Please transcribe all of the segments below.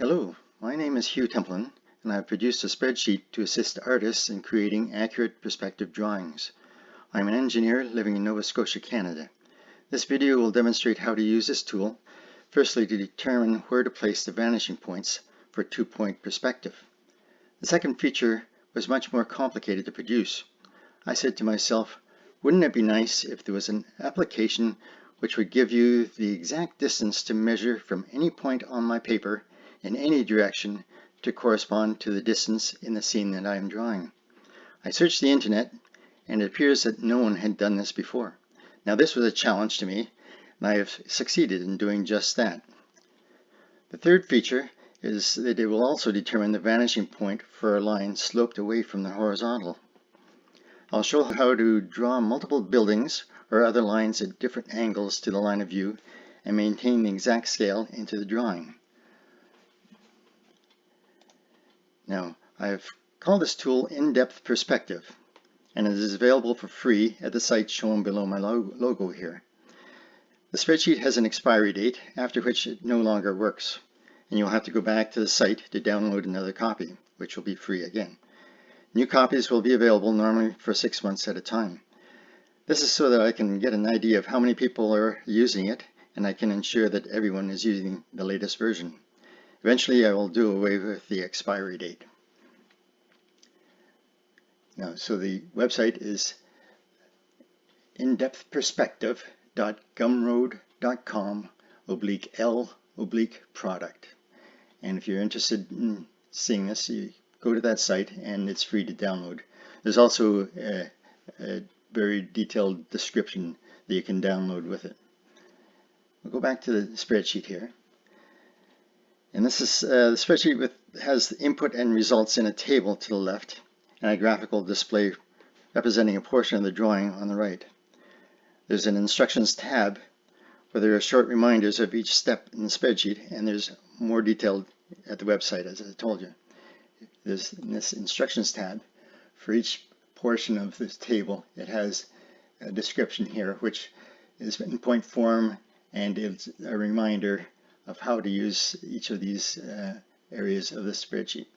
Hello, my name is Hugh Templin, and I have produced a spreadsheet to assist artists in creating accurate perspective drawings. I'm an engineer living in Nova Scotia, Canada. This video will demonstrate how to use this tool, firstly to determine where to place the vanishing points for two-point perspective. The second feature was much more complicated to produce. I said to myself, wouldn't it be nice if there was an application which would give you the exact distance to measure from any point on my paper in any direction to correspond to the distance in the scene that I am drawing. I searched the internet, and it appears that no one had done this before. Now this was a challenge to me, and I have succeeded in doing just that. The third feature is that it will also determine the vanishing point for a line sloped away from the horizontal. I'll show how to draw multiple buildings or other lines at different angles to the line of view and maintain the exact scale into the drawing. Now, I've called this tool In-Depth Perspective, and it is available for free at the site shown below my logo here. The spreadsheet has an expiry date, after which it no longer works, and you'll have to go back to the site to download another copy, which will be free again. New copies will be available normally for 6 months at a time. This is so that I can get an idea of how many people are using it, and I can ensure that everyone is using the latest version. Eventually, I will do away with the expiry date. Now, so the website is indepthperspective.gumroad.com/L/product. And if you're interested in seeing this, you go to that site and it's free to download. There's also a very detailed description that you can download with it. We'll go back to the spreadsheet here. And this is the spreadsheet has the input and results in a table to the left and a graphical display representing a portion of the drawing on the right. There's an instructions tab where there are short reminders of each step in the spreadsheet, and there's more detailed at the website, as I told you. There's in this instructions tab for each portion of this table. It has a description here which is in point form, and it's a reminder of how to use each of these areas of the spreadsheet.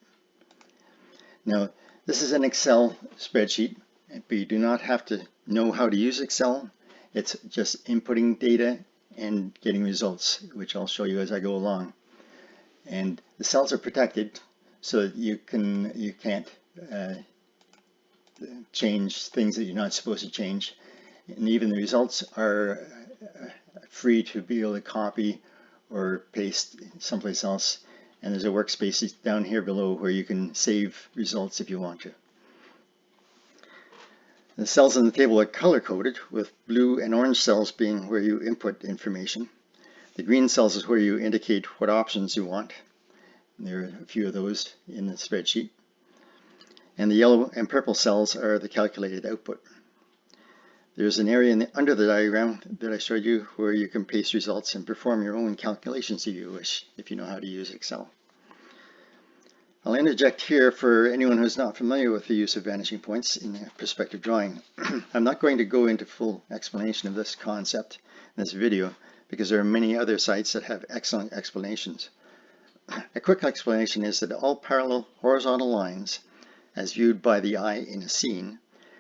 Now, this is an Excel spreadsheet, but you do not have to know how to use Excel. It's just inputting data and getting results, which I'll show you as I go along. And the cells are protected so that you can't change things that you're not supposed to change. And even the results are free to be able to copy or paste someplace else, and there's a workspace down here below where you can save results if you want to. The cells in the table are color coded, with blue and orange cells being where you input information. The green cells is where you indicate what options you want. There are a few of those in the spreadsheet. And the yellow and purple cells are the calculated output. There's an area under the diagram that I showed you where you can paste results and perform your own calculations if you wish, if you know how to use Excel. I'll interject here for anyone who's not familiar with the use of vanishing points in perspective drawing. I'm not going to go into full explanation of this concept in this video because there are many other sites that have excellent explanations. A quick explanation is that all parallel horizontal lines, as viewed by the eye in a scene,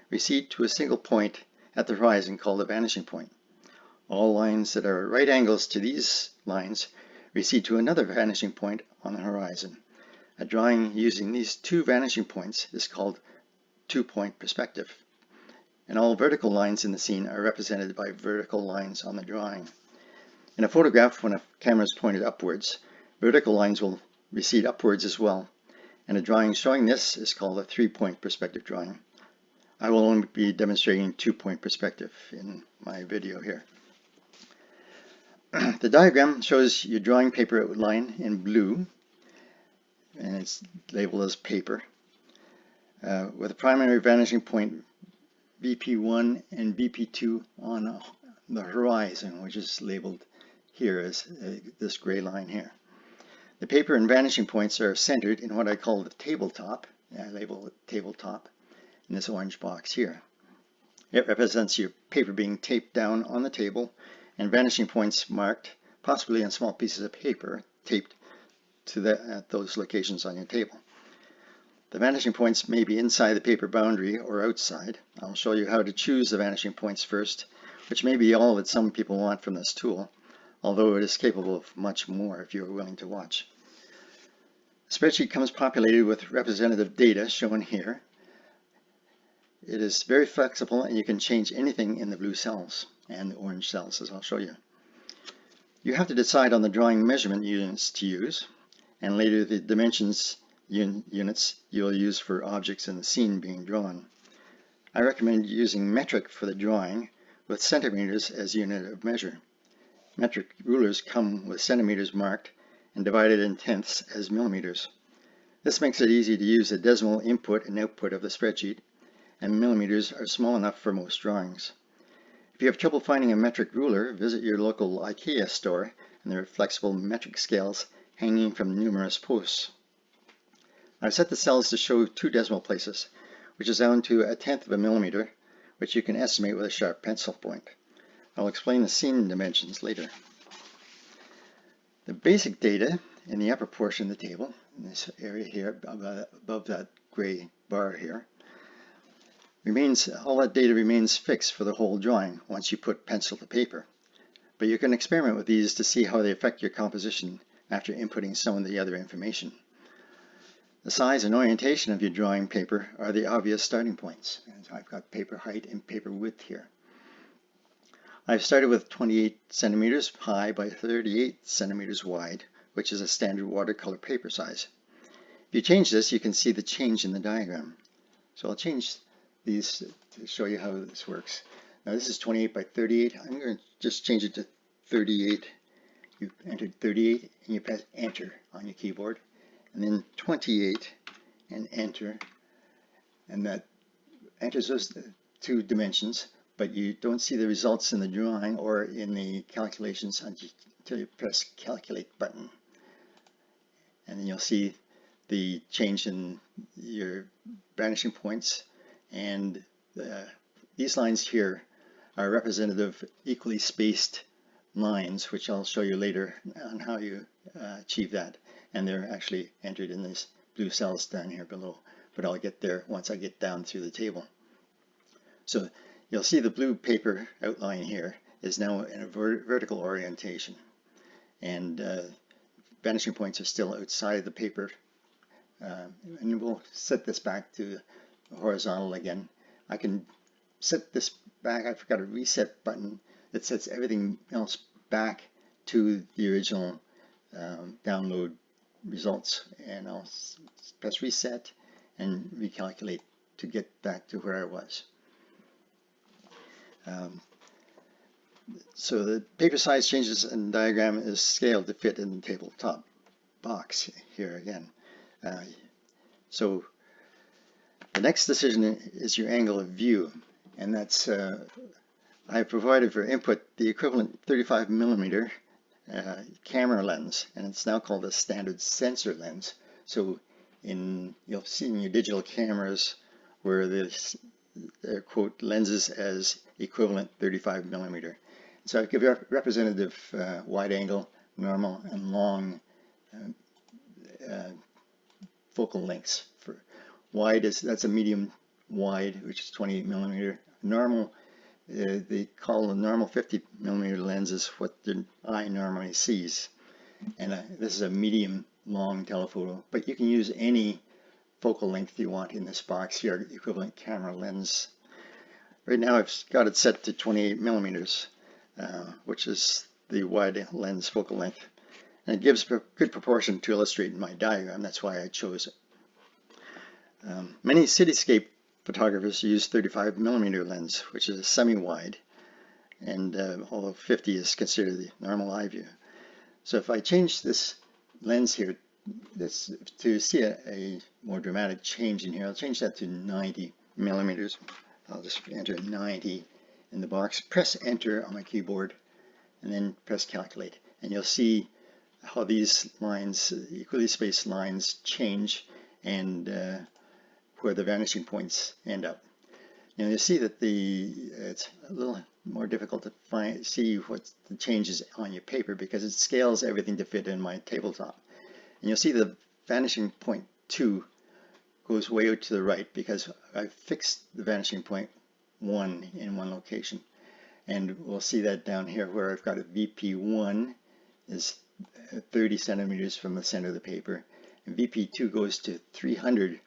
recede to a single point at the horizon called the vanishing point. All lines that are at right angles to these lines recede to another vanishing point on the horizon. A drawing using these two vanishing points is called two-point perspective. And all vertical lines in the scene are represented by vertical lines on the drawing. In a photograph, when a camera is pointed upwards, vertical lines will recede upwards as well. And a drawing showing this is called a three-point perspective drawing. I will only be demonstrating two-point perspective in my video here. The diagram shows your drawing paper outline in blue, and it's labeled as paper, with a primary vanishing point VP1 and VP2 on the horizon, which is labeled here as this gray line here. The paper and vanishing points are centered in what I call the tabletop. I label it tabletop in this orange box here. It represents your paper being taped down on the table and vanishing points marked, possibly on small pieces of paper, taped to at those locations on your table. The vanishing points may be inside the paper boundary or outside. I'll show you how to choose the vanishing points first, which may be all that some people want from this tool, although it is capable of much more if you're willing to watch. The spreadsheet comes populated with representative data shown here. It is very flexible and you can change anything in the blue cells and the orange cells, as I'll show you. You have to decide on the drawing measurement units to use, and later the dimensions units you'll use for objects in the scene being drawn. I recommend using metric for the drawing with centimeters as unit of measure. Metric rulers come with centimeters marked and divided in tenths as millimeters. This makes it easy to use the decimal input and output of the spreadsheet, and millimeters are small enough for most drawings. If you have trouble finding a metric ruler, visit your local IKEA store, and there are flexible metric scales hanging from numerous posts. I've set the cells to show 2 decimal places, which is down to 1/10 of a millimeter, which you can estimate with a sharp pencil point. I'll explain the scene dimensions later. The basic data in the upper portion of the table, in this area here, above that gray bar here, all that data remains fixed for the whole drawing once you put pencil to paper. But you can experiment with these to see how they affect your composition after inputting some of the other information. The size and orientation of your drawing paper are the obvious starting points. And I've got paper height and paper width here. I've started with 28 centimeters high by 38 centimeters wide, which is a standard watercolor paper size. If you change this, you can see the change in the diagram. So I'll change these to show you how this works. Now this is 28 by 38. I'm going to just change it to 38. You entered 38 and you press enter on your keyboard, and then 28 and enter, and that enters those 2 dimensions, but you don't see the results in the drawing or in the calculations until you press calculate button, and then you'll see the change in your vanishing points. And these lines here are representative equally spaced lines, which I'll show you later on how you achieve that. And they're actually entered in these blue cells down here below, but I'll get there once I get down through the table. So you'll see the blue paper outline here is now in a vertical orientation, and vanishing points are still outside the paper. And we'll set this back to horizontal again. I can set this back. I've got a reset button that sets everything else back to the original download results, and I'll press reset and recalculate to get back to where I was. So the paper size changes and diagram is scaled to fit in the tabletop box here again. So the next decision is your angle of view, and that's I provided for input the equivalent 35 millimeter camera lens, and it's now called a standard sensor lens. So you'll see in your digital cameras where they're quote lenses as equivalent 35 millimeter. So I give representative wide angle, normal, and long focal lengths. For wide, that's a medium wide, which is 28 millimeter. Normal, they call the normal 50 millimeter lens is what the eye normally sees. And this is a medium long telephoto, but you can use any focal length you want in this box here, equivalent camera lens. Right now I've got it set to 28 millimeters, which is the wide lens focal length. And it gives a good proportion to illustrate my diagram. That's why I chose it. Many cityscape photographers use 35 millimeter lens, which is a semi-wide, and although 50 is considered the normal eye view. So if I change this lens here, to see a more dramatic change in here, I'll change that to 90 millimeters. I'll just enter 90 in the box, press enter on my keyboard, and then press calculate. And you'll see how these lines, equally spaced lines, change and where the vanishing points end up. Now you see that it's a little more difficult to see what the changes on your paper because it scales everything to fit in my tabletop. And you'll see the vanishing point 2 goes way out to the right because I fixed the vanishing point 1 in one location. And we'll see that down here where I've got a VP1 is 30 centimeters from the center of the paper, and VP2 goes to 300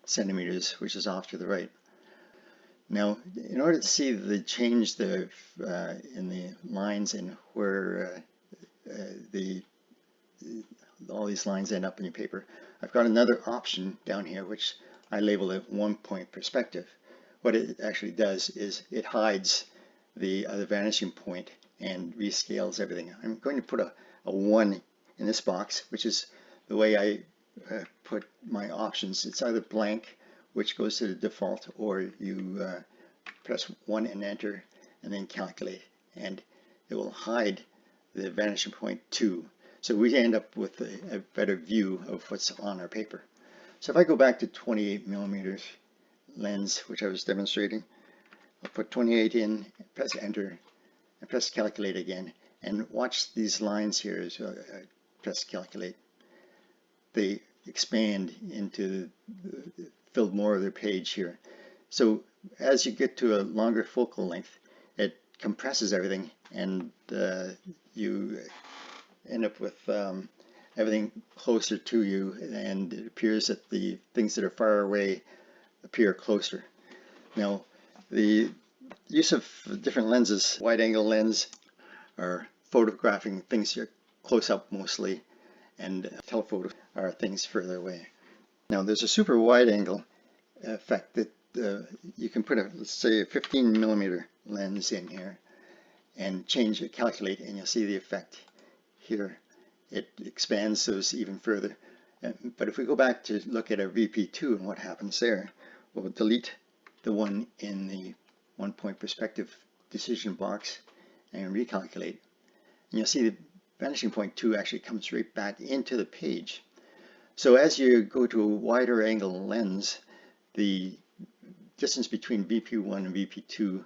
centimeters, which is off to the right. Now, in order to see the change in the lines and where all these lines end up in your paper, I've got another option down here which I label it 1-point perspective. What it actually does is it hides the vanishing point and rescales everything. I'm going to put a 1 in this box, which is the way I put my options. It's either blank, which goes to the default, or you press 1 and enter and then calculate, and it will hide the vanishing point 2. So we end up with a better view of what's on our paper. So if I go back to 28 millimeters lens, which I was demonstrating, I'll put 28 in, press enter, and press calculate again, and watch these lines here as I press calculate. They expand into fill more of their page here. So as you get to a longer focal length, it compresses everything, and you end up with everything closer to you, and it appears that the things that are far away appear closer. Now, the use of different lenses, wide angle lens are photographing things here close up mostly, and telephoto are things further away. Now there's a super wide angle effect that you can put let's say a 15 millimeter lens in here and change it, calculate, and you'll see the effect here. It expands those even further. But if we go back to look at our VP2 and what happens there, we'll delete the one in the 1-point perspective decision box and recalculate. And you'll see the vanishing point 2 actually comes right back into the page. So as you go to a wider angle lens, the distance between VP1 and VP2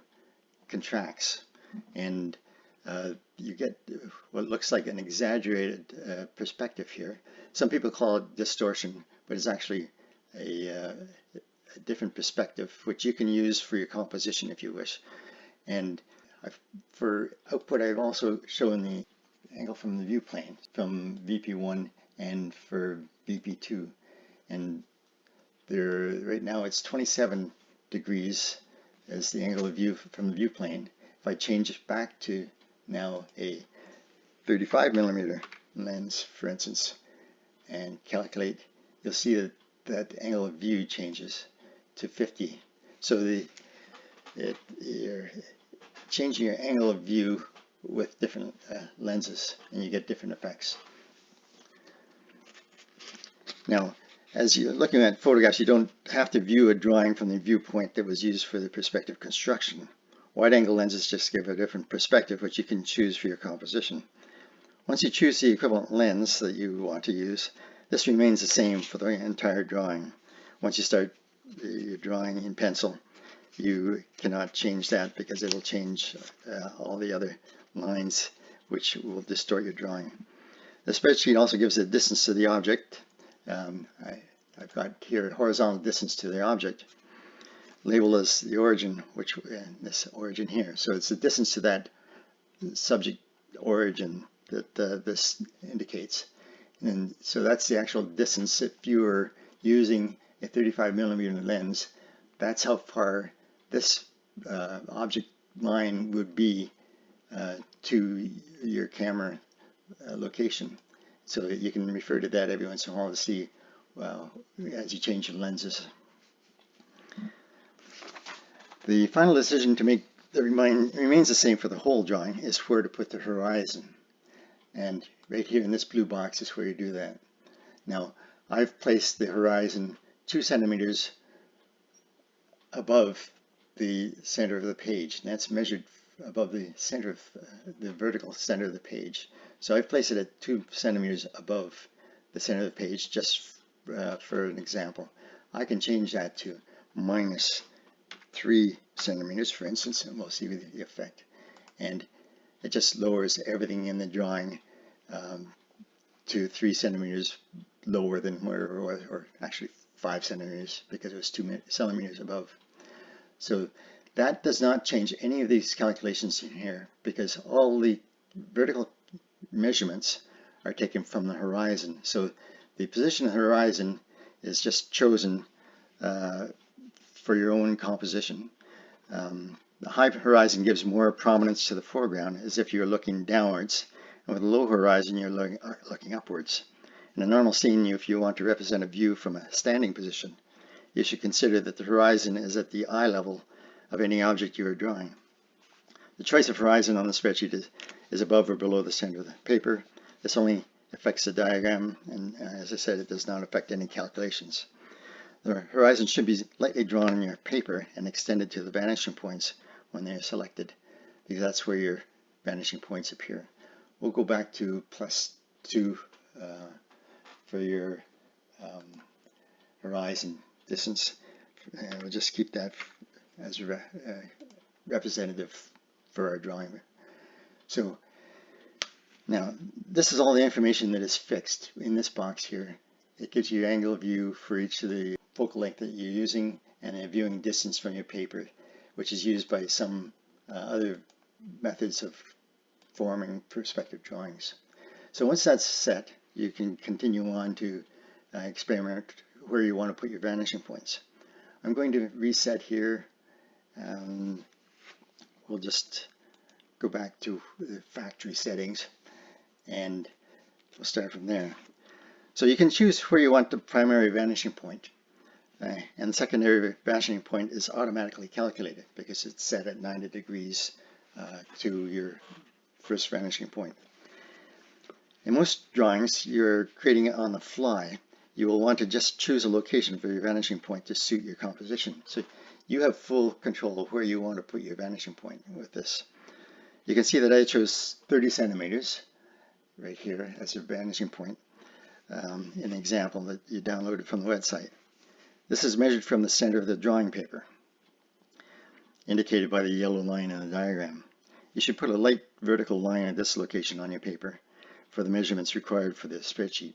contracts, and you get what looks like an exaggerated perspective here. Some people call it distortion, but it's actually a different perspective, which you can use for your composition if you wish. And for output, I've also shown the angle from the view plane from VP1 and for VP2. And there, right now it's 27 degrees as the angle of view from the view plane. If I change it back to now a 35 millimeter lens, for instance, and calculate, you'll see that that angle of view changes to 50. So you're changing your angle of view with different lenses, and you get different effects. Now, as you're looking at photographs, you don't have to view a drawing from the viewpoint that was used for the perspective construction. Wide-angle lenses just give a different perspective, which you can choose for your composition. Once you choose the equivalent lens that you want to use, this remains the same for the entire drawing. Once you start your drawing in pencil, you cannot change that because it will change all the other lines, which will distort your drawing. The spreadsheet also gives a distance to the object. I've got here horizontal distance to the object, labeled as the origin, which this origin here. So it's the distance to that subject origin that this indicates. And so that's the actual distance. If you were using a 35 millimeter lens, that's how far this object line would be to your camera location. So that you can refer to that every once in a while to see, well, as you change your lenses. The final decision to make that remains the same for the whole drawing is where to put the horizon. And right here in this blue box is where you do that. Now, I've placed the horizon 2 centimeters above the center of the page. And that's measured above the center of the vertical center of the page. So I've placed it at 2 centimeters above the center of the page, just for an example. I can change that to minus 3 centimeters, for instance, and we'll see the effect. And it just lowers everything in the drawing to 3 centimeters lower than where it was, or actually 5 centimeters because it was 2 centimeters above. So that does not change any of these calculations in here because all the vertical measurements are taken from the horizon. So the position of the horizon is just chosen for your own composition. The high horizon gives more prominence to the foreground as if you're looking downwards, and with the low horizon you're looking upwards. In a normal scene, if you want to represent a view from a standing position, you should consider that the horizon is at the eye level of any object you are drawing. The choice of horizon on the spreadsheet is above or below the center of the paper. This only affects the diagram, and as I said, it does not affect any calculations. The horizon should be lightly drawn on your paper and extended to the vanishing points when they are selected, because that's where your vanishing points appear. We'll go back to +2 for your horizon distance. We'll just keep that as representative for our drawing. So now this is all the information that is fixed in this box here. It gives you angle of view for each of the focal length that you're using and a viewing distance from your paper, which is used by some other methods of forming perspective drawings. So once that's set, you can continue on to experiment where you want to put your vanishing points. I'm going to reset here. We'll just go back to the factory settings and we'll start from there. So you can choose where you want the primary vanishing point. And the secondary vanishing point is automatically calculated because it's set at 90 degrees to your first vanishing point. In most drawings, you're creating it on the fly. You will want to just choose a location for your vanishing point to suit your composition. So you have full control of where you want to put your vanishing point with this. You can see that I chose 30 centimeters right here as a vanishing point in the example that you downloaded from the website. This is measured from the center of the drawing paper, indicated by the yellow line in the diagram. You should put a light vertical line at this location on your paper for the measurements required for the spreadsheet.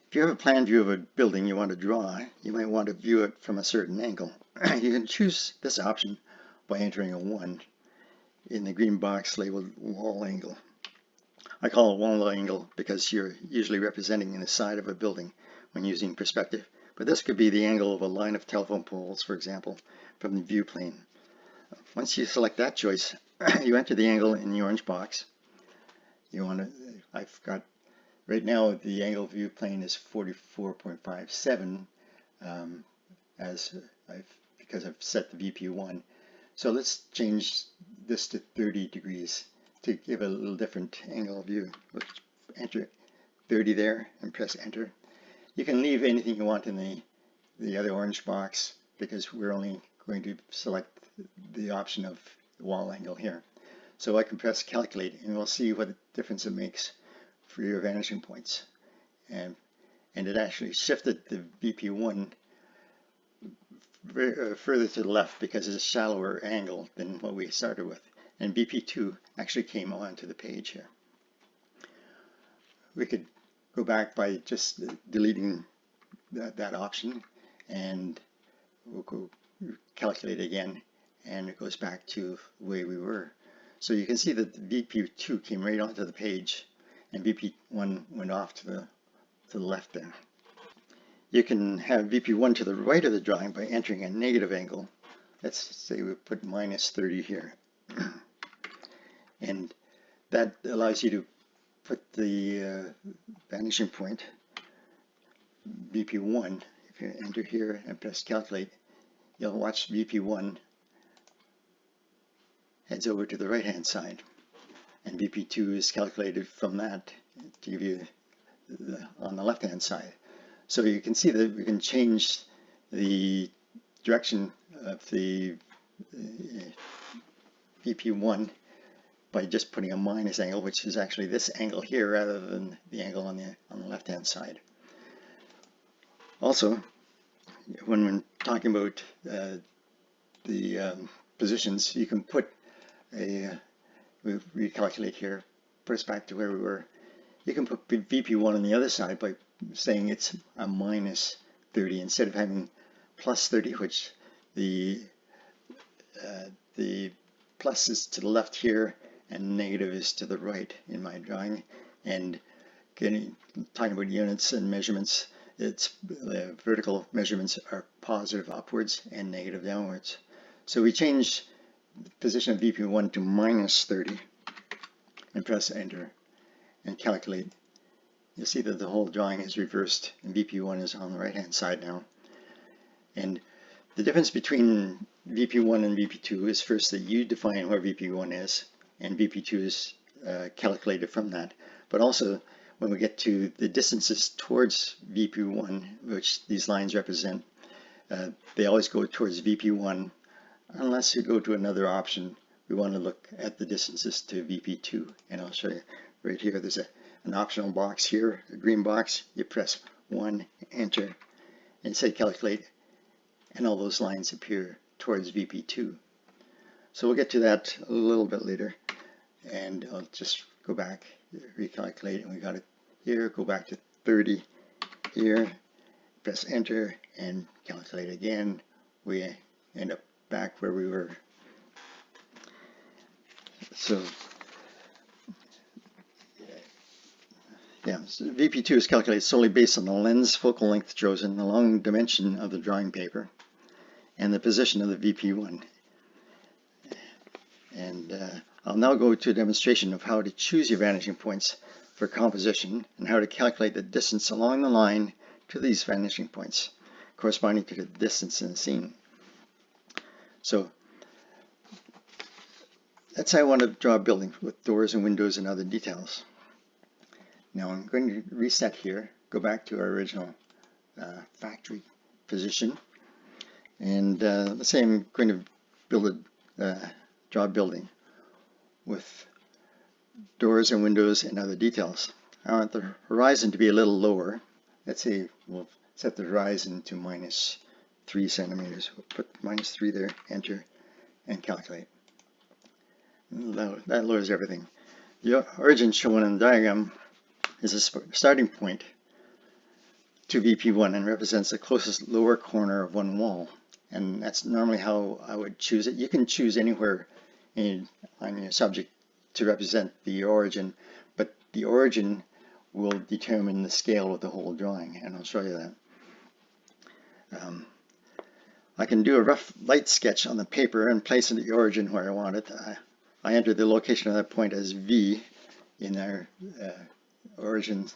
If you have a plan view of a building you want to draw, you might want to view it from a certain angle. You can choose this option by entering a 1 in the green box labeled wall angle. I call it wall angle because you're usually representing the side of a building when using perspective, but this could be the angle of a line of telephone poles, for example, from the view plane. Once you select that choice, you enter the angle in the orange box. I've got right now the angle view plane is 44.57 because I've set the VP1. So let's change this to 30 degrees to give a little different angle of view. Let's enter 30 there and press enter. You can leave anything you want in the other orange box because we're only going to select the option of the wall angle here. So I can press calculate and we'll see what difference it makes for your vanishing points. And it actually shifted the VP1 further to the left because it's a shallower angle than what we started with. And VP2 actually came onto the page here. We could go back by just deleting that option and we'll go calculate again and it goes back to the way we were. So you can see that the VP2 came right onto the page and VP1 went off to the left there. You can have VP1 to the right of the drawing by entering a negative angle. Let's say we put -30 here. And that allows you to put the vanishing point, VP1, if you enter here and press calculate, you'll watch VP1 heads over to the right hand side. And VP2 is calculated from that to give you on the left hand side. So you can see that we can change the direction of the VP1 by just putting a minus angle, which is actually this angle here rather than the angle on the left hand side. Also, when we're talking about the positions, you can put we recalculate here, put us back to where we were. You can put VP1 on the other side by saying it's a minus 30 instead of having plus 30, which the plus is to the left here and negative is to the right in my drawing. And talking about units and measurements, the vertical measurements are positive upwards and negative downwards. So we change the position of VP1 to minus 30 and press enter and calculate. You'll see that the whole drawing is reversed and VP1 is on the right hand side now. And the difference between VP1 and VP2 is first that you define where VP1 is and VP2 is calculated from that. But also when we get to the distances towards VP1, which these lines represent, they always go towards VP1 unless you go to another option. We want to look at the distances to VP2, and I'll show you right here. There's an optional box here, a green box. You press 1, enter, and say calculate, and all those lines appear towards VP2. So we'll get to that a little bit later, and I'll just go back, recalculate, and we got it here. Go back to 30 here, press enter, and calculate again. We end up back where we were. So so VP2 is calculated solely based on the lens focal length chosen, the long dimension of the drawing paper, and the position of the VP1. And I'll now go to a demonstration of how to choose your vanishing points for composition and how to calculate the distance along the line to these vanishing points corresponding to the distance in the scene. So let's say I want to draw a building with doors and windows and other details. Now I'm going to reset here, go back to our original factory position, and let's say I'm going to draw a building with doors and windows and other details. I want the horizon to be a little lower. Let's say we'll set the horizon to minus 3 centimeters. We'll put minus 3 there, enter, and calculate. That lowers everything. The origin shown in the diagram is a starting point to VP1 and represents the closest lower corner of one wall. And that's normally how I would choose it. You can choose anywhere on your subject to represent the origin, but the origin will determine the scale of the whole drawing, and I'll show you that. I can do a rough light sketch on the paper and place it at the origin where I want it. I enter the location of that point as V in our origin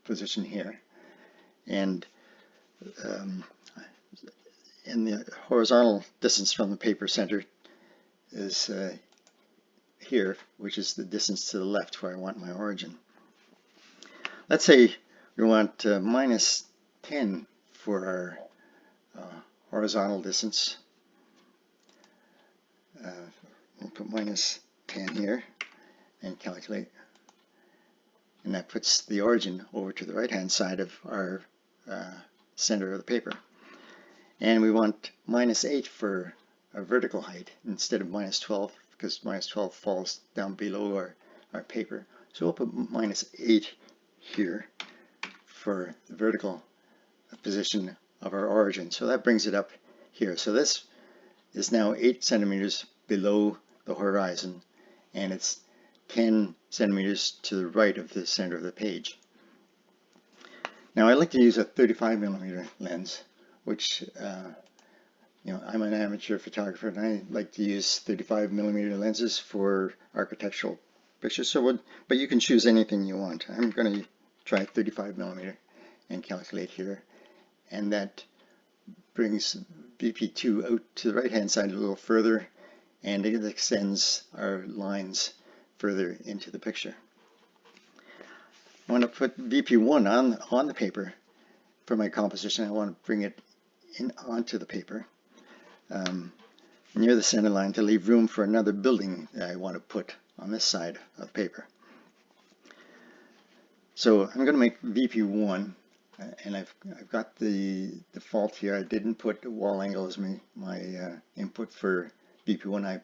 position here, and the horizontal distance from the paper center is here, which is the distance to the left where I want my origin. Let's say we want minus 10 for our horizontal distance. We'll put minus 10 here and calculate. And that puts the origin over to the right hand side of our center of the paper. And we want minus 8 for our vertical height instead of minus 12, because minus 12 falls down below our paper. So we'll put minus 8 here for the vertical position of our origin. So that brings it up here. So this is now 8 centimeters below the horizon, and it's 10 centimeters to the right of the center of the page. Now I like to use a 35mm lens, which I'm an amateur photographer, and I like to use 35mm lenses for architectural pictures. So, but you can choose anything you want. I'm going to try 35mm and calculate here, and that brings VP2 out to the right hand side a little further, and it extends our lines further into the picture. I want to put VP1 on the paper for my composition. I want to bring it onto the paper near the center line to leave room for another building that I want to put on this side of the paper. So I'm going to make VP1, and I've got the default here. I didn't put the wall angle as my input for VP1.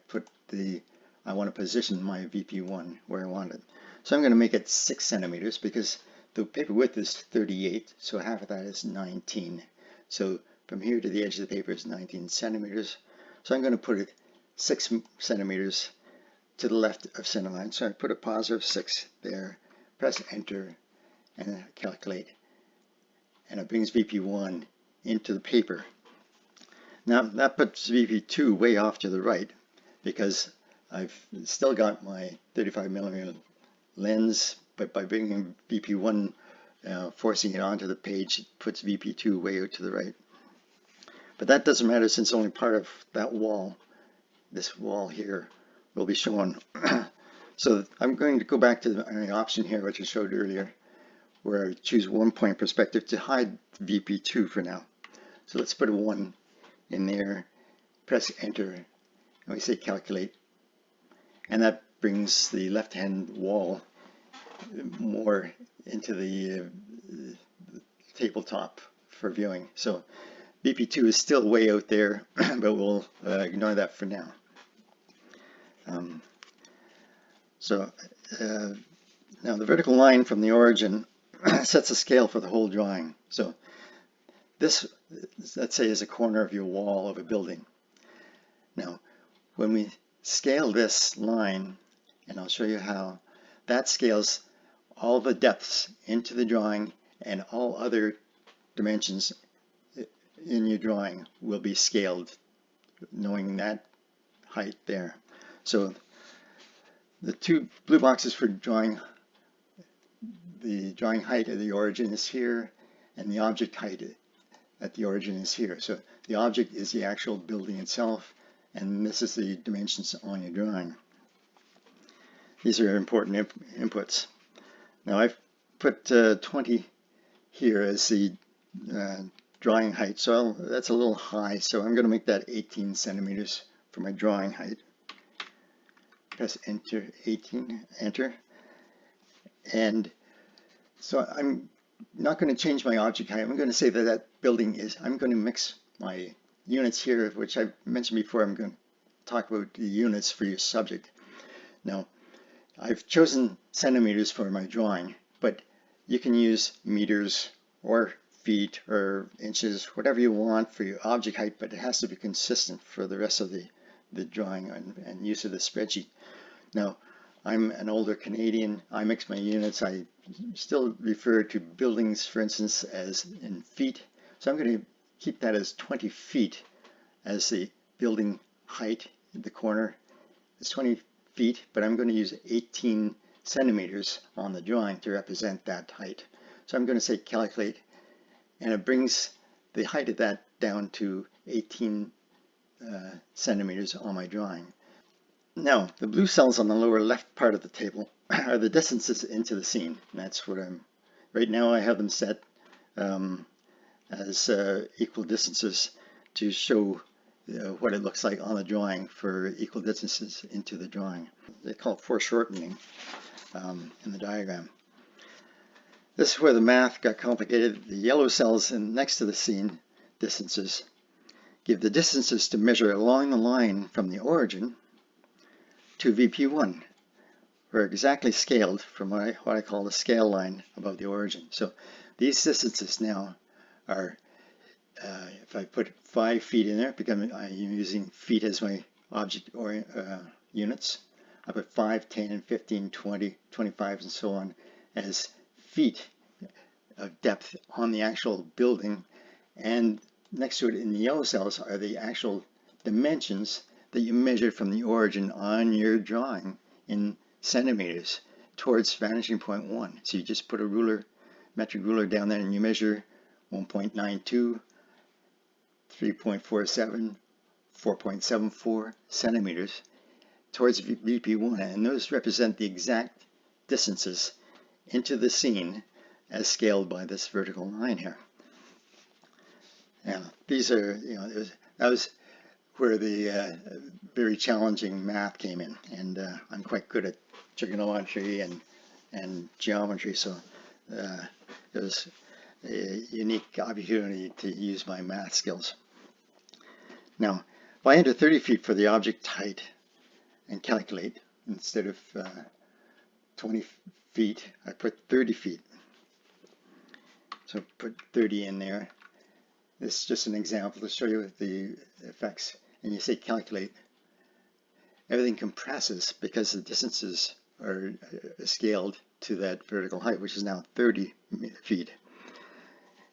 I want to position my VP1 where I want it. So I'm going to make it 6 centimeters because the paper width is 38, so half of that is 19. So from here to the edge of the paper is 19 centimeters. So I'm going to put it 6 centimeters to the left of center line. So I put a positive 6 there, press enter, and calculate. And it brings VP1 into the paper. Now that puts VP2 way off to the right because I've still got my 35mm lens, but by bringing VP1, forcing it onto the page, it puts VP2 way out to the right. But that doesn't matter since only part of that wall, this wall here, will be shown. So I'm going to go back to my option here, which I showed earlier, where I choose 1-point perspective to hide VP2 for now. So let's put a 1 in there, press enter, and we say calculate. And that brings the left-hand wall more into the tabletop for viewing. So VP2 is still way out there, but we'll ignore that for now. Now the vertical line from the origin sets a scale for the whole drawing. So this, let's say, is a corner of your wall of a building. Now, when we scale this line, and I'll show you how, that scales all the depths into the drawing, and all other dimensions in your drawing will be scaled, knowing that height there. So the two blue boxes for drawing, the drawing height at the origin is here, and the object height at the origin is here. So the object is the actual building itself, and this is the dimensions on your drawing. These are important inputs. Now I've put 20 here as the drawing height, so that's a little high, so I'm going to make that 18 centimeters for my drawing height. Press enter, 18, enter. And so I'm not going to change my object height. I'm going to say that that building is, I'm going to mix my units here, which I mentioned before. I'm going to talk about the units for your subject. Now, I've chosen centimeters for my drawing, but you can use meters or feet or inches, whatever you want for your object height, but it has to be consistent for the rest of the drawing and use of the spreadsheet. Now, I'm an older Canadian. I mix my units. I still refer to buildings, for instance, as in feet. So I'm going to keep that as 20 feet as the building height in the corner. It's 20 feet, but I'm going to use 18 centimeters on the drawing to represent that height. So I'm going to say calculate, and it brings the height of that down to 18 centimeters on my drawing. Now, the blue cells on the lower left part of the table are the distances into the scene. And that's what right now I have them set as equal distances to show what it looks like on the drawing for equal distances into the drawing. They call it foreshortening in the diagram. This is where the math got complicated. The yellow cells next to the scene distances give the distances to measure along the line from the origin to VP1. We're exactly scaled from what I call the scale line above the origin. So these distances now are, if I put 5 feet in there, I'm using feet as my object or units. I put 5, 10, and 15, 20, 25, and so on as feet of depth on the actual building, and next to it in the yellow cells are the actual dimensions that you measure from the origin on your drawing in centimeters towards vanishing point 1. So you just put a ruler, metric ruler down there, and you measure 1.92, 3.47, 4.74 centimeters towards VP1, and those represent the exact distances into the scene as scaled by this vertical line here. Now, these are, that was where the very challenging math came in, and I'm quite good at trigonometry and geometry, so it was a unique opportunity to use my math skills. Now, if I enter 30 feet for the object height and calculate instead of 20 feet, I put 30 feet. So put 30 in there. This is just an example to show you the effects. And you say calculate. Everything compresses because the distances are scaled to that vertical height, which is now 30 feet.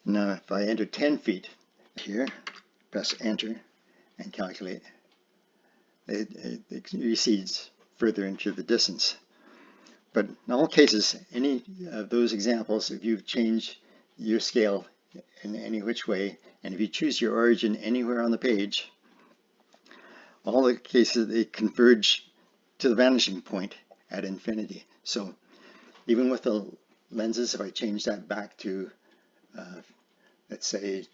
Now if I enter 10 feet here, press enter and calculate, it recedes further into the distance. But in all cases, any of those examples, if you've changed your scale in any which way, and if you choose your origin anywhere on the page, all the cases, they converge to the vanishing point at infinity. So even with the lenses, if I change that back to, let's say,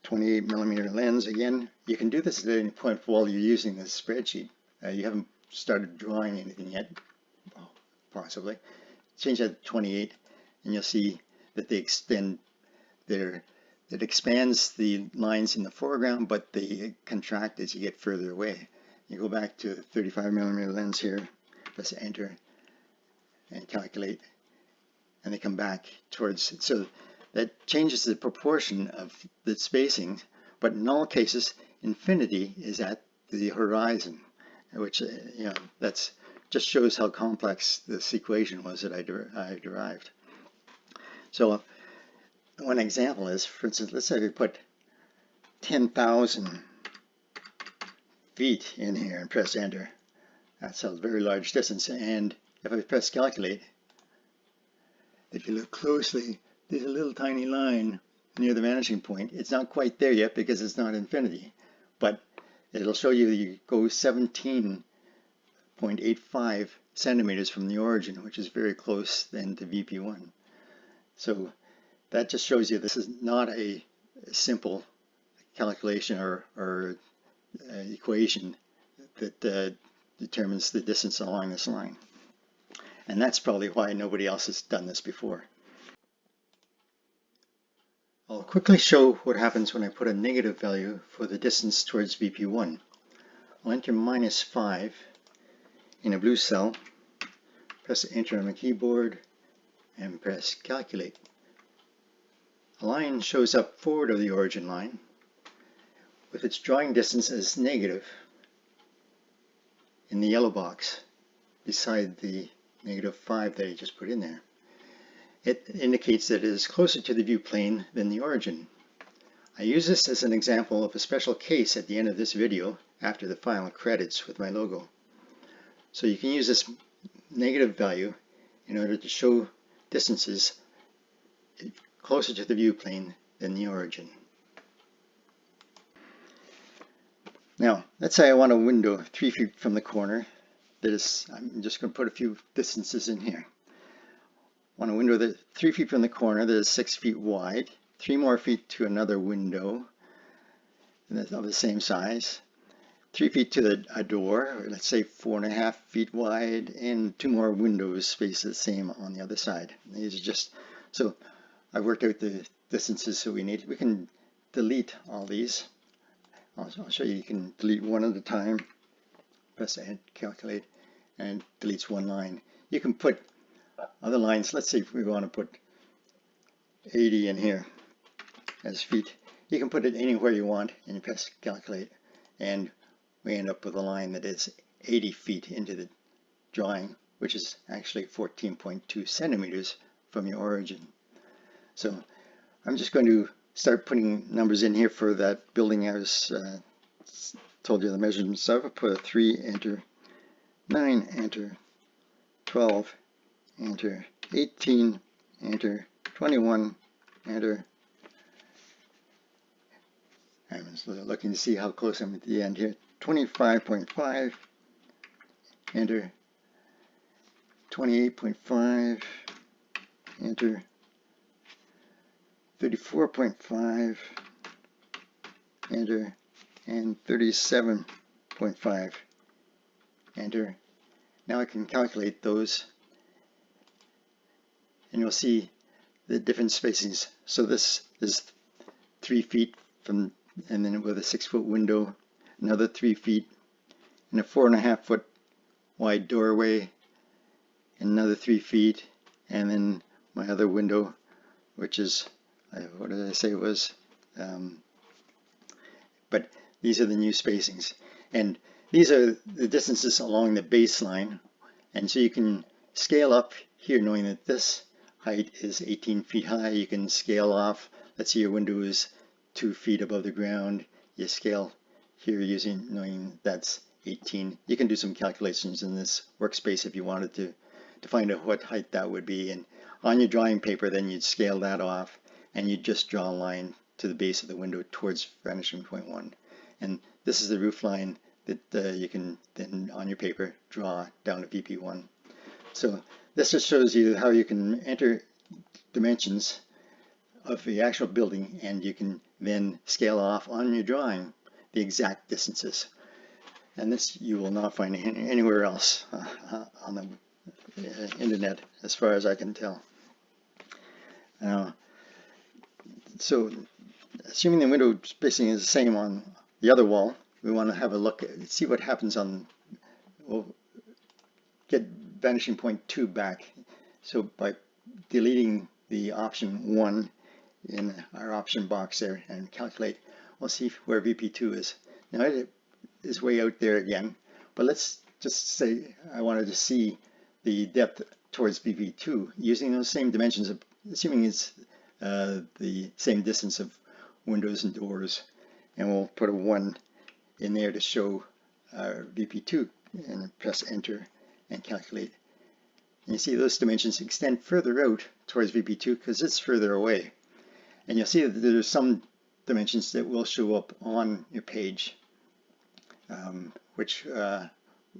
28 millimeter lens again, you can do this at any point while you're using this spreadsheet. You haven't started drawing anything yet, well, possibly. Change that to 28 and you'll see that they extend their, it expands the lines in the foreground, but they contract as you get further away. You go back to the 35 millimeter lens here, press enter and calculate, and they come back towards, so that changes the proportion of the spacing, but in all cases, infinity is at the horizon, which, that's just shows how complex this equation was that I derived. So one example is, for instance, let's say we put 10,000 feet in here and press enter. That's a very large distance. And if I press calculate, if you look closely, there's a little tiny line near the vanishing point. It's not quite there yet because it's not infinity, but it'll show you go 17.85 centimeters from the origin, which is very close then to VP1. So that just shows you this is not a simple calculation or equation that determines the distance along this line. And that's probably why nobody else has done this before. I'll quickly show what happens when I put a negative value for the distance towards VP1. I'll enter -5 in a blue cell, press enter on my keyboard, and press calculate. A line shows up forward of the origin line with its drawing distance as negative in the yellow box beside the -5 that I just put in there. It indicates that it is closer to the view plane than the origin. I use this as an example of a special case at the end of this video after the final credits with my logo. So you can use this negative value in order to show distances closer to the view plane than the origin. Now, let's say I want a window 3 feet from the corner. That is, I'm just going to put a few distances in here. I want a window that 3 feet from the corner that is 6 feet wide, 3 more feet to another window of the same size, 3 feet to a door, or let's say 4.5 feet wide, and 2 more windows spaced the same on the other side. These are just, so I've worked out the distances that we need. We can delete all these. I'll show you, you can delete one at a time. Press calculate, and deletes one line. You can put other lines. Let's see if we want to put 80 in here as feet. You can put it anywhere you want, and you press calculate, and we end up with a line that is 80 feet into the drawing, which is actually 14.2 centimeters from your origin. So I'm just going to start putting numbers in here for that building I was told you the measurements of. I'll put a 3, enter, 9, enter, 12, enter, 18, enter, 21, enter. I'm just looking to see how close I'm at the end here. 25.5, enter, 28.5, enter, 34.5, enter, and 37.5, enter. Now I can calculate those, and you'll see the different spacings. So this is 3 feet from, and then with a 6 foot window, another 3 feet, and a 4.5 foot wide doorway, another 3 feet, and then my other window, which is, what did I say it was? But these are the new spacings. And these are the distances along the baseline. And so you can scale up here knowing that this height is 18 feet high. You can scale off. Let's say your window is 2 feet above the ground. You scale here knowing that's 18. You can do some calculations in this workspace if you wanted to find out what height that would be. And on your drawing paper, then you'd scale that off and you'd just draw a line to the base of the window towards vanishing point 1. And this is the roof line that you can then on your paper draw down to VP1. So this just shows you how you can enter dimensions of the actual building, and you can then scale off on your drawing the exact distances. And this you will not find anywhere else on the internet, as far as I can tell. So assuming the window spacing is the same on the other wall, we want to have a look at, see what happens on, we'll get vanishing point 2 back. So by deleting the option 1 in our option box there and calculate, we'll see where VP2 is. Now it is way out there again, but let's just say I wanted to see the depth towards VP2 using those same dimensions, assuming it's the same distance of windows and doors, and we'll put a 1 in there to show VP2 and press enter and calculate. And you see those dimensions extend further out towards VP2 because it's further away. And you'll see that there's some dimensions that will show up on your page, which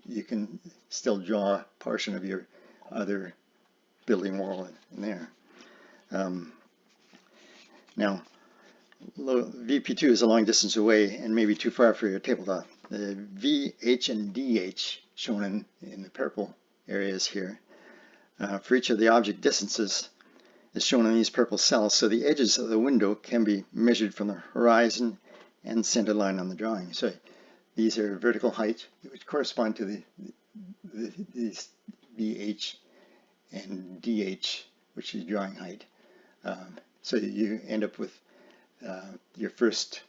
you can still draw a portion of your other building wall in there. Now, VP2 is a long distance away and maybe too far for your tabletop. The VH and DH shown in the purple areas here for each of the object distances is shown in these purple cells. So the edges of the window can be measured from the horizon and center line on the drawing. So these are vertical height, which correspond to these VH and DH, which is drawing height. So you end up with your first,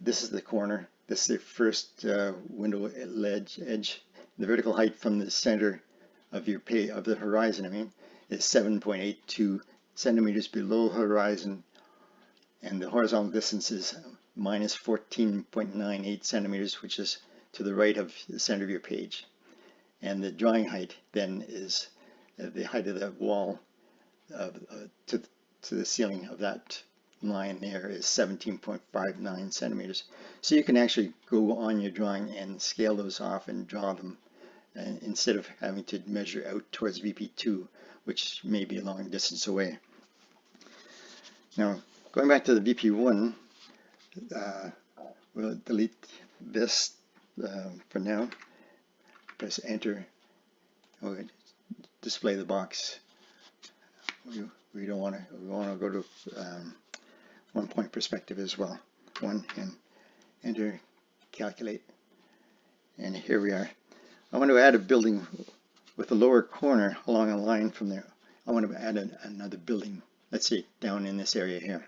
this is the corner, this is the first window edge. The vertical height from the center of your of the horizon, is 7.82 centimeters below horizon, and the horizontal distance is minus 14.98 centimeters, which is to the right of the center of your page. And the drawing height then is the height of the wall to the ceiling of that line there is 17.59 centimeters. So you can actually go on your drawing and scale those off and draw them instead of having to measure out towards VP2, which may be a long distance away. Now, going back to the VP1, we'll delete this for now. Press enter. We'll display the box. We don't want to. We want to go to 1 point perspective as well. 1 and enter, calculate, and here we are. I want to add a building with the lower corner along a line from there. I want to add another building. Let's see, down in this area here.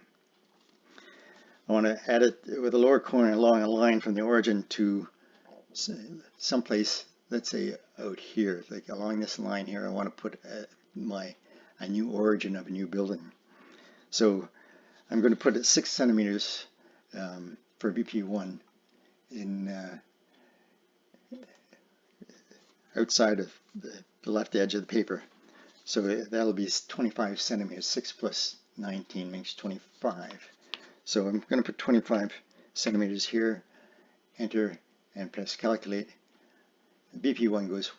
I want to add it with the lower corner along a line from the origin to someplace, let's say out here, like along this line here. I want to put a new origin of a new building. So I'm going to put it 6 centimeters for VP1 in outside of the left edge of the paper. So that'll be 25 centimeters. 6 plus 19 makes 25. So I'm going to put 25 centimeters here, enter, and press calculate. VP1 goes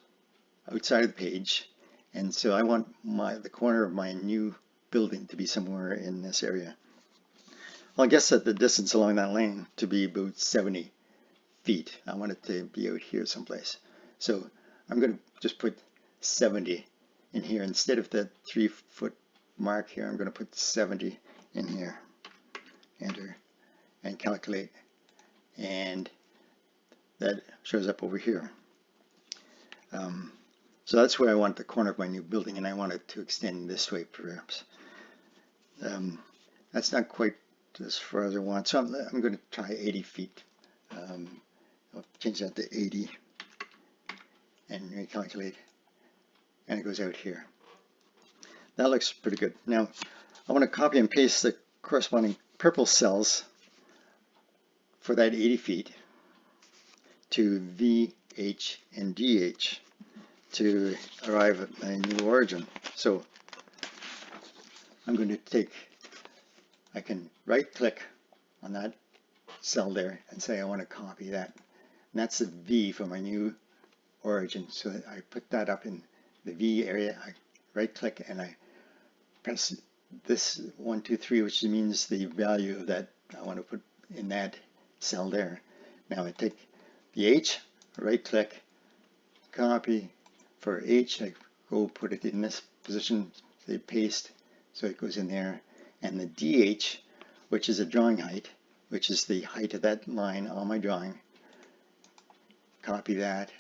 outside of the page, and so I want the corner of my new building to be somewhere in this area. Well, I guess that the distance along that lane to be about 70 feet. I want it to be out here someplace. So I'm going to just put 70 in here. Instead of the 3-foot mark here, I'm going to put 70 in here. Enter and calculate. And that shows up over here. So that's where I want the corner of my new building, and I want it to extend this way perhaps. That's not quite as far as I want, so I'm going to try 80 feet. I'll change that to 80 and recalculate, and it goes out here. That looks pretty good. Now I want to copy and paste the corresponding purple cells for that 80 feet to V, H, and DH to arrive at my new origin. So I'm going to I can right click on that cell there and say I want to copy that. And that's the V for my new origin. So I put that up in the V area. I right click and I press this 1, 2, 3, which means the value of that I want to put in that cell there. Now I take the H, right click, copy. For H, I go put it in this position, say paste, so it goes in there. And the DH, which is a drawing height, which is the height of that line on my drawing, copy that,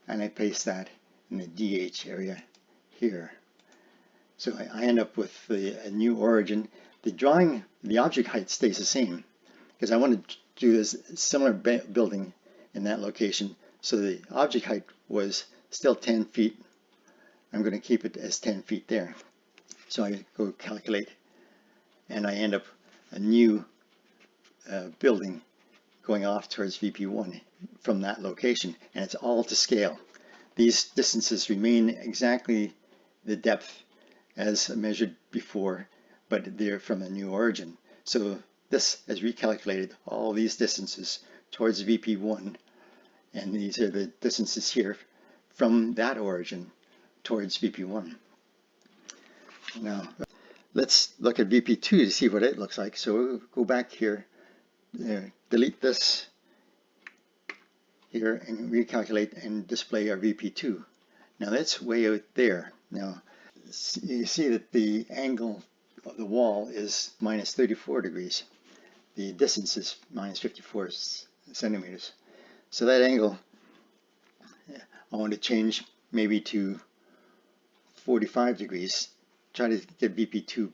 and I paste that in the DH area here. So I end up with a new origin. The object height stays the same, because I want to do this similar building in that location. So the object height was still 10 feet. I'm going to keep it as 10 feet there. So I go calculate, and I end up a new building going off towards VP1 from that location, and it's all to scale. These distances remain exactly the depth as measured before, but they're from a new origin. So this has recalculated all these distances towards VP1, and these are the distances here from that origin towards VP1. Now let's look at VP2 to see what it looks like. So we'll go back here, delete this here, and recalculate and display our VP2. Now that's way out there. Now you see that the angle of the wall is minus 34 degrees. The distance is minus 54 centimeters. So that angle I want to change maybe to 45 degrees, try to get VP2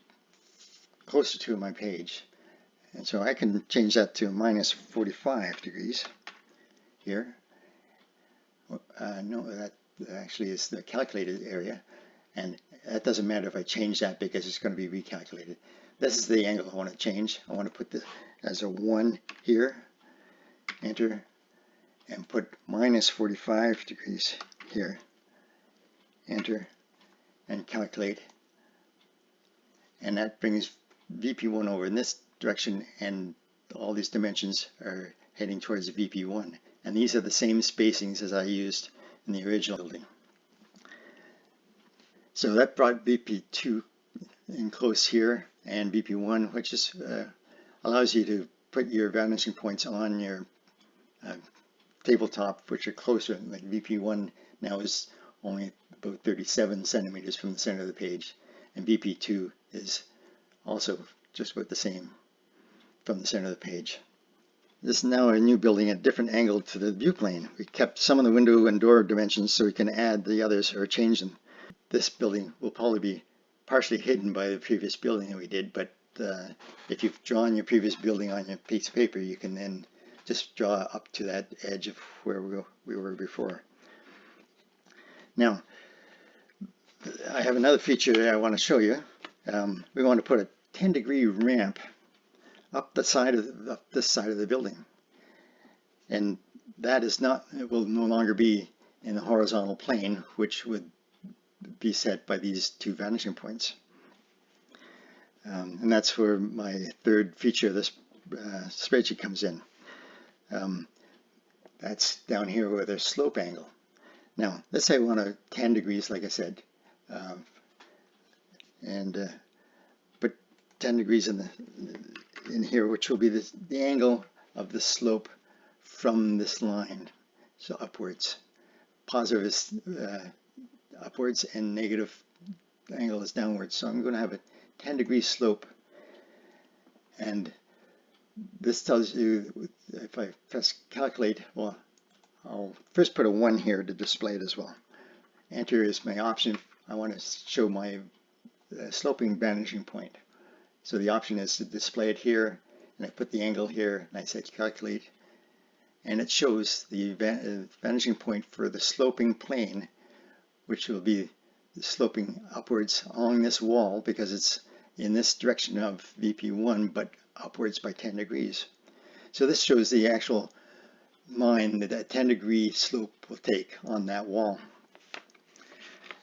closer to my page. And so I can change that to minus 45 degrees here. No, that actually is the calculated area, and that doesn't matter if I change that because it's going to be recalculated. This is the angle I want to change. I want to put this as a 1 here, enter, and put minus 45 degrees here, enter, and calculate. And that brings VP1 over in this direction, and all these dimensions are heading towards VP1. And these are the same spacings as I used in the original building. So that brought VP2 in close here, and VP1, which is allows you to put your vanishing points on your tabletop, which are closer. Like VP1 now is only about 37 centimeters from the center of the page, and VP2 is also just about the same from the center of the page. This is now a new building at a different angle to the view plane. We kept some of the window and door dimensions so we can add the others or change them. This building will probably be partially hidden by the previous building that we did, but if you've drawn your previous building on your piece of paper, you can then just draw up to that edge of where we were before. Now, I have another feature I want to show you. We want to put a 10-degree ramp up this side of the building, and that is not, it will no longer be in the horizontal plane, which would be set by these two vanishing points. And that's where my third feature of this spreadsheet comes in. That's down here where there's slope angle. Now, let's say I want a 10 degrees, like I said, and put 10 degrees in here, which will be the angle of the slope from this line, so upwards. Positive is upwards, and negative angle is downwards. So I'm going to have a 10-degree slope, and this tells you, if I press calculate, well, I'll first put a 1 here to display it as well. Enter is my option. I want to show my sloping vanishing point. So the option is to display it here, and I put the angle here, and I say calculate, and it shows the vanishing point for the sloping plane, which will be sloping upwards along this wall because it's in this direction of VP1, but upwards by 10 degrees. So this shows the actual line that a 10-degree slope will take on that wall.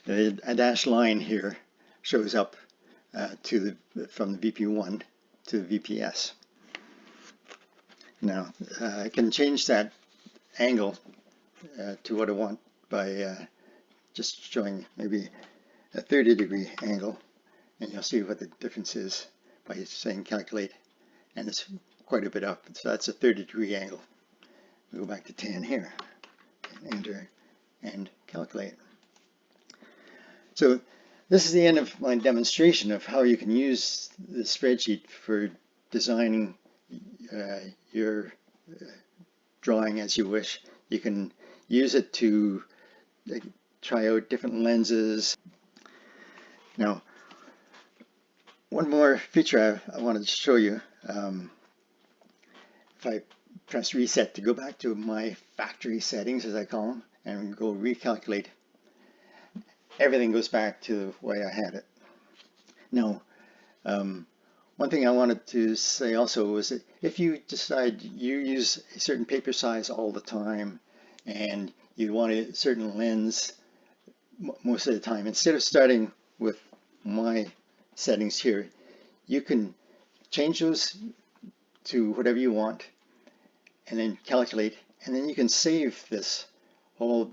A dashed line here shows up from the VP1 to the VPS. Now I can change that angle to what I want by just showing maybe a 30-degree angle, and you'll see what the difference is by saying calculate, and it's quite a bit up. So that's a 30-degree angle. We go back to 10 here, enter, and calculate. So this is the end of my demonstration of how you can use the spreadsheet for designing your drawing as you wish. You can use it to try out different lenses. Now, one more feature I wanted to show you. If I press reset to go back to my factory settings, as I call them, and go recalculate, everything goes back to the way I had it. Now, one thing I wanted to say also was that if you decide you use a certain paper size all the time and you want a certain lens most of the time, instead of starting with my settings here, you can change those to whatever you want and then calculate, and then you can save this whole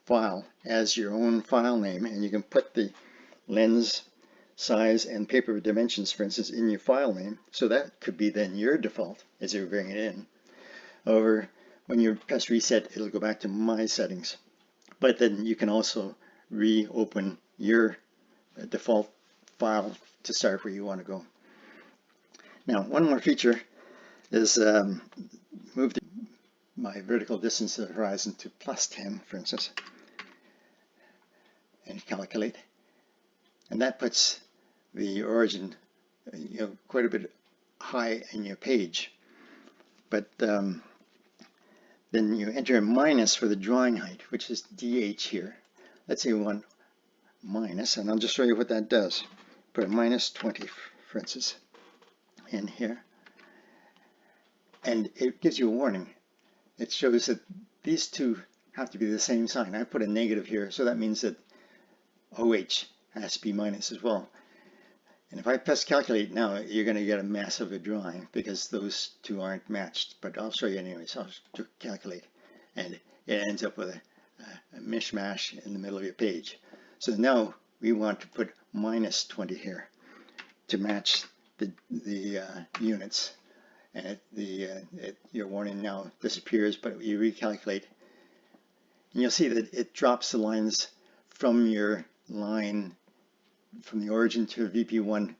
file as your own file name, and you can put the lens size and paper dimensions, for instance, in your file name. So that could be then your default as you bring it in. Or when you press reset, it'll go back to my settings. But then you can also reopen your default file to start where you want to go. Now, one more feature is move my vertical distance to the horizon to +10, for instance, and calculate. And that puts the origin, quite a bit high in your page. But then you enter a minus for the drawing height, which is DH here. Let's say we want minus, and I'll just show you what that does. Put a -20, for instance, in here. And it gives you a warning. It shows that these two have to be the same sign. I put a negative here, so that means that OH has to be minus as well. And if I press calculate now, you're going to get a mess of a drawing because those two aren't matched. But I'll show you anyways. I'll calculate, and it ends up with a mishmash in the middle of your page. So now we want to put -20 here to match the units. And your warning now disappears, but you recalculate, and you'll see that it drops the lines from your line from the origin to VP1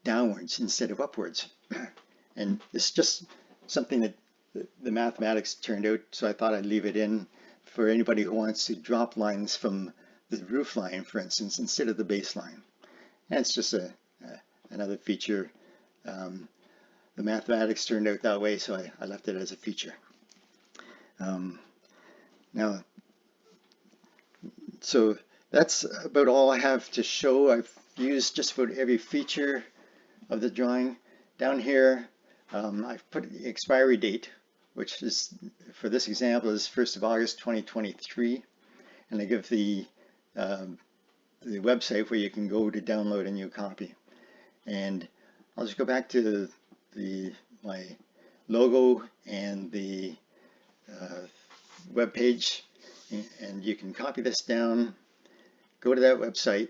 downwards instead of upwards. And it's just something that the mathematics turned out, so I thought I'd leave it in for anybody who wants to drop lines from the roof line, for instance, instead of the baseline. And it's just another feature. The mathematics turned out that way, so I left it as a feature. Now, so that's about all I have to show. I've used just about every feature of the drawing. Down here, I've put the expiry date, which is, for this example, is 1st of August 2023, and I give the website where you can go to download a new copy. And I'll just go back to my logo and the web page, and you can copy this down, go to that website,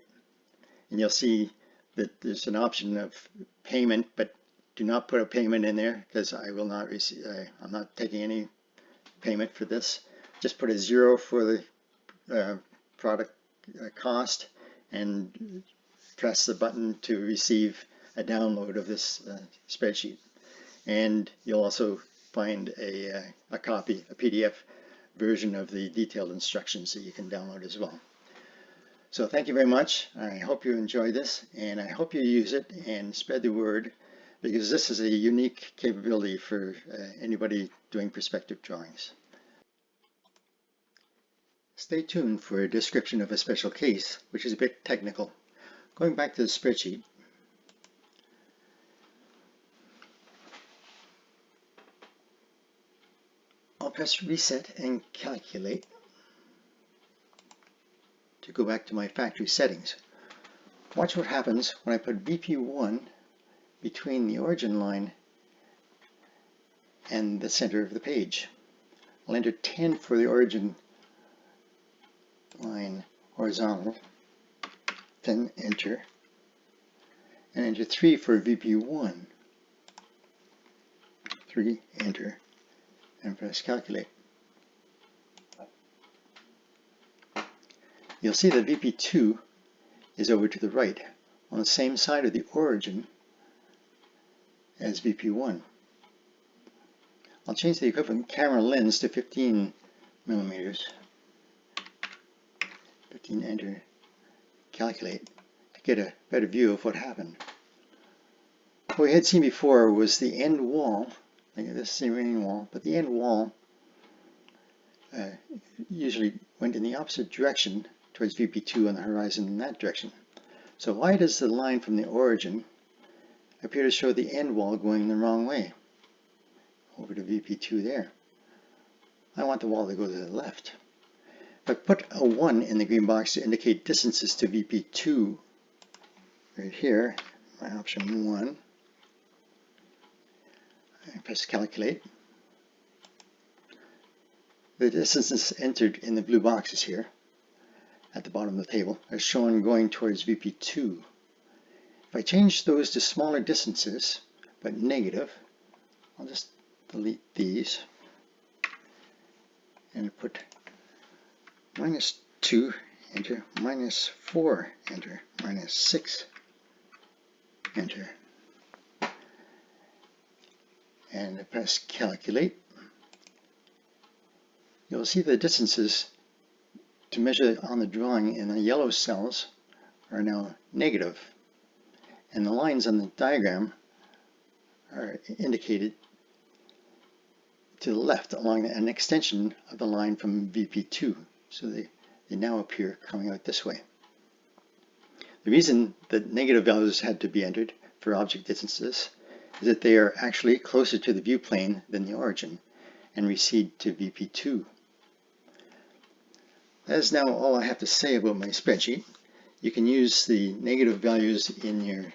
and you'll see that there's an option of payment, but do not put a payment in there because I will not receive, I'm not taking any payment for this. Just put a 0 for the product cost and press the button to receive a download of this spreadsheet. And you'll also find a copy, a PDF version of the detailed instructions that you can download as well. So thank you very much. I hope you enjoy this, and I hope you use it and spread the word, because this is a unique capability for anybody doing perspective drawings. Stay tuned for a description of a special case, which is a bit technical. Going back to the spreadsheet, I'll press reset and calculate to go back to my factory settings. Watch what happens when I put VP1 between the origin line and the center of the page. I'll enter 10 for the origin line horizontal, then enter, and enter 3 for VP1. 3, enter, and press calculate. You'll see that VP2 is over to the right on the same side of the origin as VP1. I'll change the equivalent camera lens to 15 millimeters. 15, enter, calculate, to get a better view of what happened. What we had seen before was the end wall. This is the remaining wall, but the end wall usually went in the opposite direction towards VP2 on the horizon in that direction. So why does the line from the origin appear to show the end wall going the wrong way? Over to VP2 there. I want the wall to go to the left. If I put a 1 in the green box to indicate distances to VP2, right here, my option 1, I press calculate. The distances entered in the blue boxes here at the bottom of the table are shown going towards VP2. If I change those to smaller distances, but negative, I'll just delete these and put -2, enter, -4, enter, -6, enter, and press calculate. You'll see the distances to measure on the drawing in the yellow cells are now negative, and the lines on the diagram are indicated to the left along an extension of the line from VP2, so they now appear coming out this way. The reason that negative values had to be entered for object distances is that they are actually closer to the view plane than the origin and recede to VP2. That is now all I have to say about my spreadsheet. You can use the negative values in your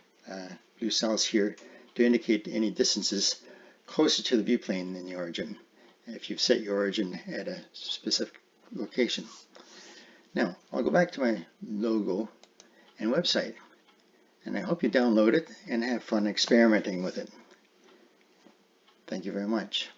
blue cells here to indicate any distances closer to the view plane than the origin, if you've set your origin at a specific location. Now, I'll go back to my logo and website, and I hope you download it and have fun experimenting with it. Thank you very much.